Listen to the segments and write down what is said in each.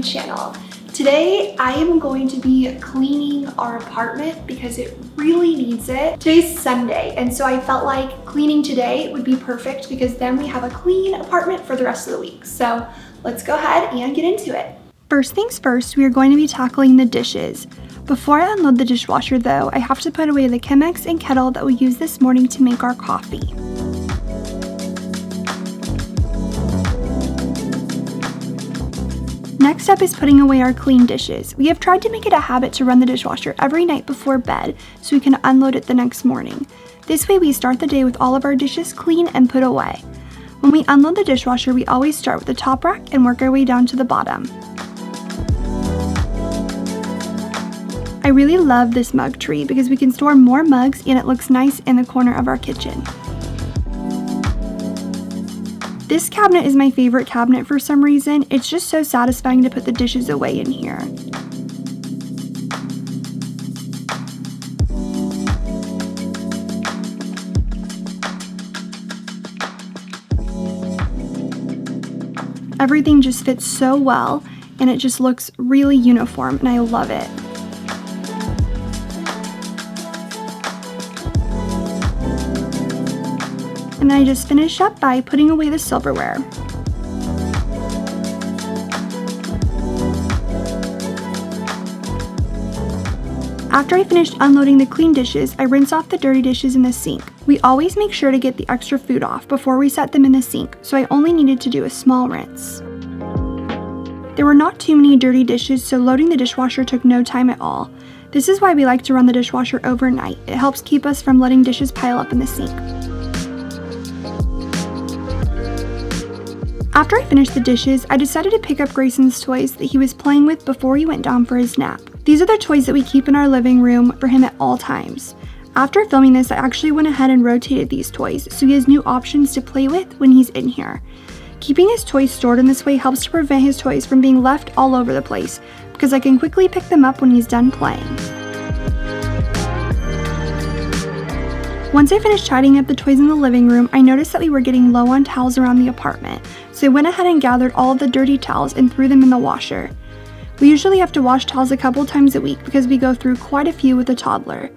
channel. Today I am going to be cleaning our apartment because it really needs it. Today's Sunday, and so I felt like cleaning today would be perfect because then we have a clean apartment for the rest of the week. So let's go ahead and get into it. First things first, we are going to be tackling the dishes. Before I unload the dishwasher though, I have to put away the Chemex and kettle that we used this morning to make our coffee. Next up is putting away our clean dishes. We have tried to make it a habit to run the dishwasher every night before bed so we can unload it the next morning. This way we start the day with all of our dishes clean and put away. When we unload the dishwasher, we always start with the top rack and work our way down to the bottom. I really love this mug tree because we can store more mugs and it looks nice in the corner of our kitchen. This cabinet is my favorite cabinet for some reason. It's just so satisfying to put the dishes away in here. Everything just fits so well and it just looks really uniform and I love it. And then I just finish up by putting away the silverware. After I finished unloading the clean dishes, I rinse off the dirty dishes in the sink. We always make sure to get the extra food off before we set them in the sink, so I only needed to do a small rinse. There were not too many dirty dishes, so loading the dishwasher took no time at all. This is why we like to run the dishwasher overnight. It helps keep us from letting dishes pile up in the sink. After I finished the dishes, I decided to pick up Grayson's toys that he was playing with before he went down for his nap. These are the toys that we keep in our living room for him at all times. After filming this, I actually went ahead and rotated these toys so he has new options to play with when he's in here. Keeping his toys stored in this way helps to prevent his toys from being left all over the place because I can quickly pick them up when he's done playing. Once I finished tidying up the toys in the living room, I noticed that we were getting low on towels around the apartment, so I went ahead and gathered all of the dirty towels and threw them in the washer. We usually have to wash towels a couple times a week because we go through quite a few with a toddler.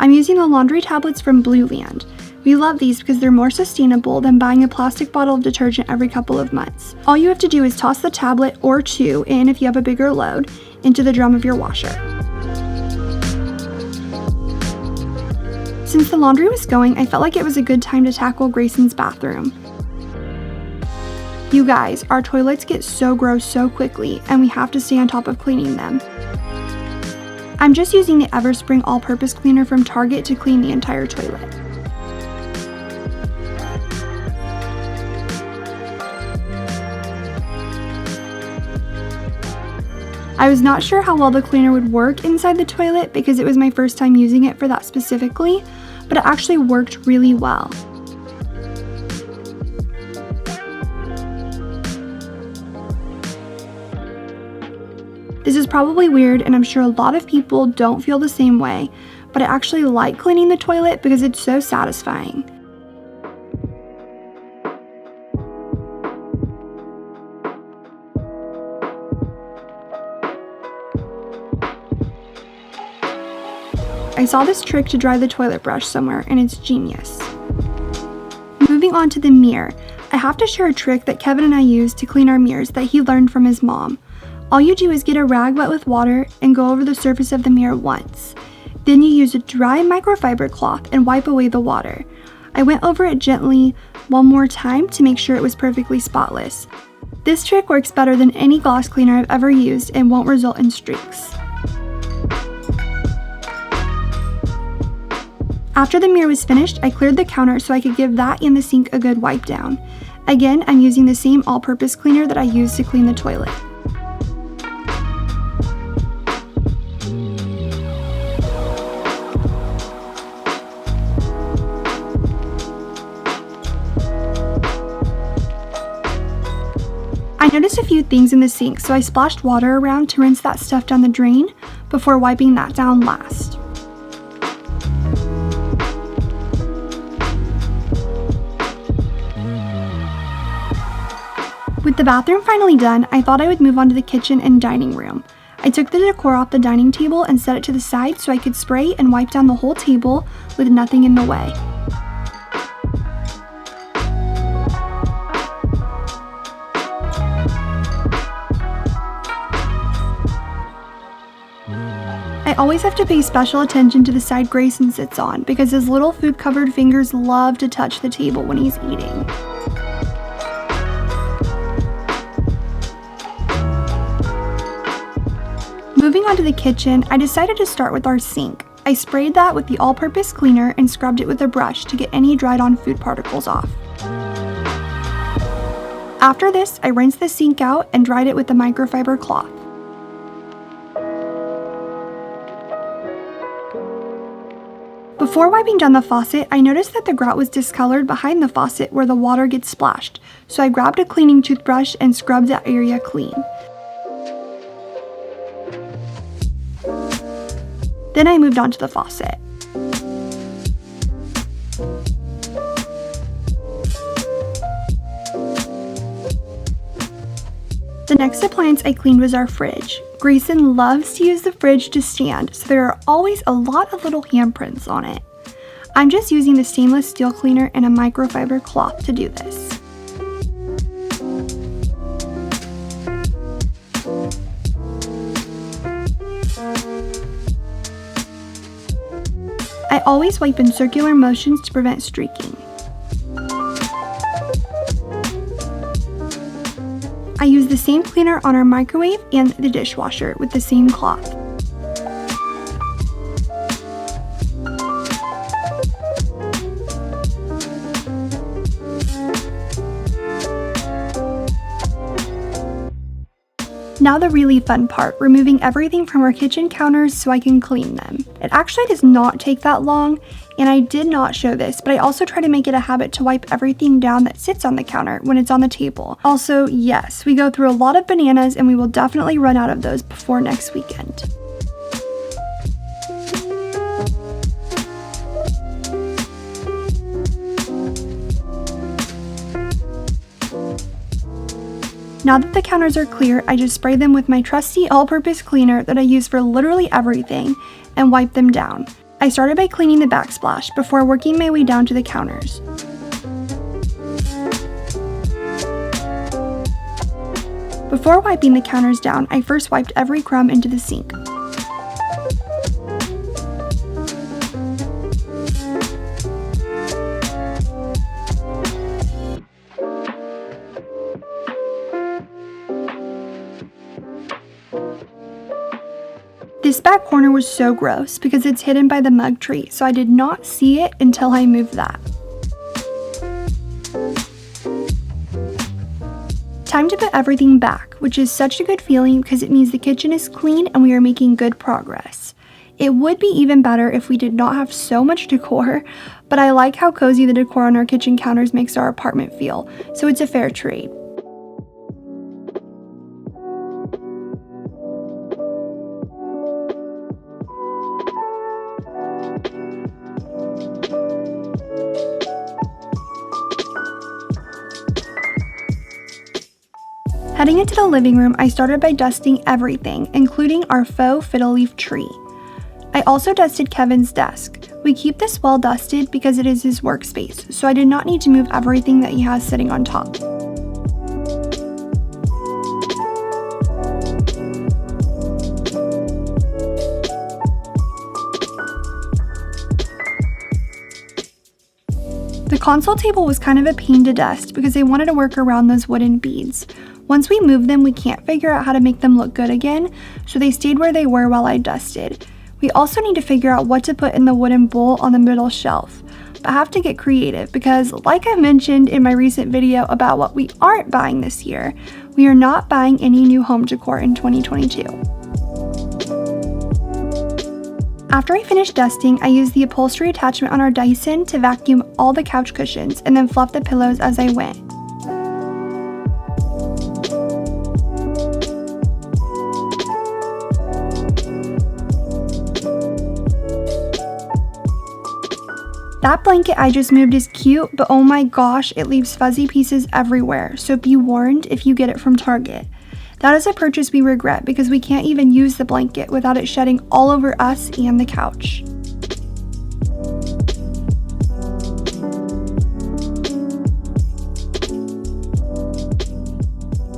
I'm using the laundry tablets from Blue Land. We love these because they're more sustainable than buying a plastic bottle of detergent every couple of months. All you have to do is toss the tablet or two in, if you have a bigger load, into the drum of your washer. Since the laundry was going, I felt like it was a good time to tackle Grayson's bathroom. You guys, our toilets get so gross so quickly, and we have to stay on top of cleaning them. I'm just using the Everspring all-purpose cleaner from Target to clean the entire toilet. I was not sure how well the cleaner would work inside the toilet because it was my first time using it for that specifically, but it actually worked really well. This is probably weird and I'm sure a lot of people don't feel the same way, but I actually like cleaning the toilet because it's so satisfying. I saw this trick to dry the toilet brush somewhere and it's genius. Moving on to the mirror, I have to share a trick that Kevin and I use to clean our mirrors that he learned from his mom. All you do is get a rag wet with water and go over the surface of the mirror once. Then you use a dry microfiber cloth and wipe away the water. I went over it gently one more time to make sure it was perfectly spotless. This trick works better than any gloss cleaner I've ever used and won't result in streaks. After the mirror was finished, I cleared the counter so I could give that and the sink a good wipe down. Again, I'm using the same all-purpose cleaner that I used to clean the toilet. I noticed a few things in the sink, so I splashed water around to rinse that stuff down the drain before wiping that down last. With the bathroom finally done, I thought I would move on to the kitchen and dining room. I took the decor off the dining table and set it to the side so I could spray and wipe down the whole table with nothing in the way. I always have to pay special attention to the side Grayson sits on because his little food-covered fingers love to touch the table when he's eating. Moving on to the kitchen, I decided to start with our sink. I sprayed that with the all-purpose cleaner and scrubbed it with a brush to get any dried-on food particles off. After this, I rinsed the sink out and dried it with the microfiber cloth. Before wiping down the faucet, I noticed that the grout was discolored behind the faucet where the water gets splashed, so I grabbed a cleaning toothbrush and scrubbed that area clean. Then I moved on to the faucet. The next appliance I cleaned was our fridge. Grayson loves to use the fridge to stand, so there are always a lot of little handprints on it. I'm just using the stainless steel cleaner and a microfiber cloth to do this. I always wipe in circular motions to prevent streaking. I use the same cleaner on our microwave and the dishwasher with the same cloth. Now the really fun part, removing everything from our kitchen counters so I can clean them. It actually does not take that long, and I did not show this, but I also try to make it a habit to wipe everything down that sits on the counter when it's on the table. Also, yes, we go through a lot of bananas and we will definitely run out of those before next weekend. Now that the counters are clear, I just spray them with my trusty all-purpose cleaner that I use for literally everything and wipe them down. I started by cleaning the backsplash before working my way down to the counters. Before wiping the counters down, I first wiped every crumb into the sink. This back corner was so gross because it's hidden by the mug tree, so I did not see it until I moved that. Time to put everything back, which is such a good feeling because it means the kitchen is clean and we are making good progress. It would be even better if we did not have so much decor, but I like how cozy the decor on our kitchen counters makes our apartment feel, so it's a fair trade. Heading into the living room, I started by dusting everything, including our faux fiddle leaf tree. I also dusted Kevin's desk. We keep this well dusted because it is his workspace, so I did not need to move everything that he has sitting on top. The console table was kind of a pain to dust because I wanted to work around those wooden beads. Once we moved them, we can't figure out how to make them look good again, so they stayed where they were while I dusted. We also need to figure out what to put in the wooden bowl on the middle shelf. But I have to get creative because, like I mentioned in my recent video about what we aren't buying this year, we are not buying any new home decor in 2022. After I finished dusting, I used the upholstery attachment on our Dyson to vacuum all the couch cushions and then fluff the pillows as I went. That blanket I just moved is cute, but oh my gosh, it leaves fuzzy pieces everywhere, so be warned if you get it from Target. That is a purchase we regret because we can't even use the blanket without it shedding all over us and the couch.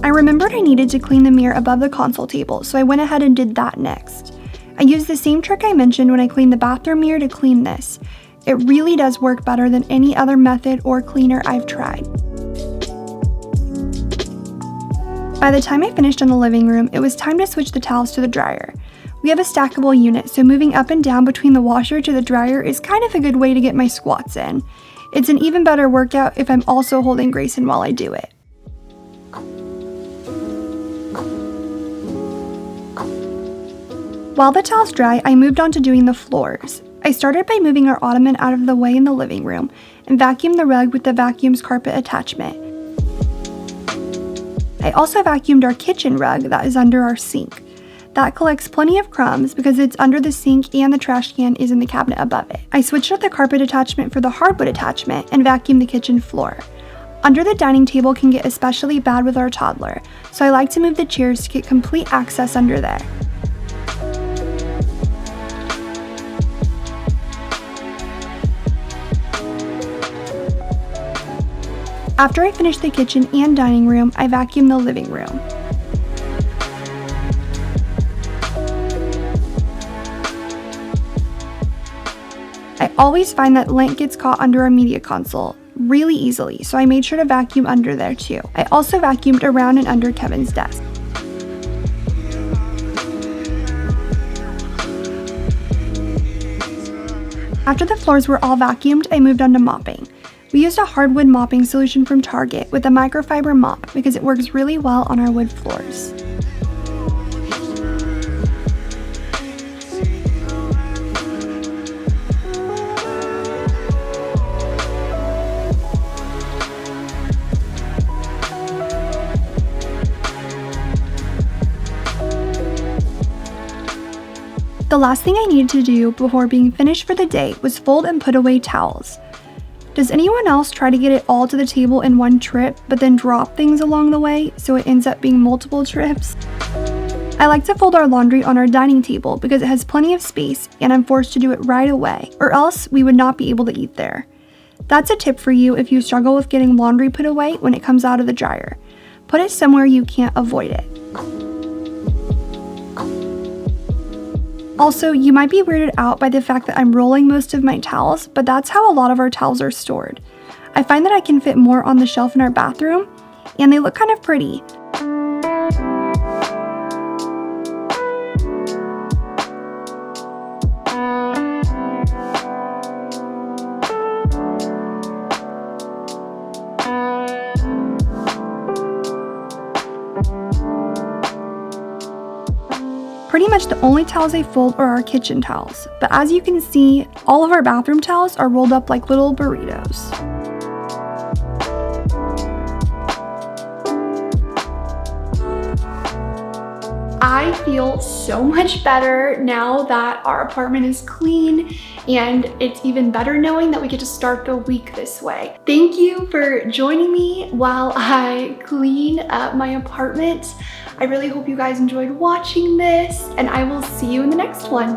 I remembered I needed to clean the mirror above the console table, so I went ahead and did that next. I used the same trick I mentioned when I cleaned the bathroom mirror to clean this. It really does work better than any other method or cleaner I've tried. By the time I finished in the living room, it was time to switch the towels to the dryer. We have a stackable unit, so moving up and down between the washer to the dryer is kind of a good way to get my squats in. It's an even better workout if I'm also holding Grayson while I do it. While the towels dry, I moved on to doing the floors. I started by moving our ottoman out of the way in the living room and vacuumed the rug with the vacuum's carpet attachment. I also vacuumed our kitchen rug that is under our sink. That collects plenty of crumbs because it's under the sink and the trash can is in the cabinet above it. I switched out the carpet attachment for the hardwood attachment and vacuumed the kitchen floor. Under the dining table can get especially bad with our toddler, so I like to move the chairs to get complete access under there. After I finished the kitchen and dining room, I vacuumed the living room. I always find that lint gets caught under our media console really easily, so I made sure to vacuum under there too. I also vacuumed around and under Kevin's desk. After the floors were all vacuumed, I moved on to mopping. We used a hardwood mopping solution from Target with a microfiber mop because it works really well on our wood floors. The last thing I needed to do before being finished for the day was fold and put away towels. Does anyone else try to get it all to the table in one trip, but then drop things along the way, so it ends up being multiple trips? I like to fold our laundry on our dining table because it has plenty of space and I'm forced to do it right away, or else we would not be able to eat there. That's a tip for you if you struggle with getting laundry put away when it comes out of the dryer. Put it somewhere you can't avoid it. Also, you might be weirded out by the fact that I'm rolling most of my towels, but that's how a lot of our towels are stored. I find that I can fit more on the shelf in our bathroom, and they look kind of pretty. Pretty much the only towels I fold are our kitchen towels, but as you can see, all of our bathroom towels are rolled up like little burritos. I feel so much better now that our apartment is clean, and it's even better knowing that we get to start the week this way. Thank you for joining me while I clean up my apartment. I really hope you guys enjoyed watching this, and I will see you in the next one.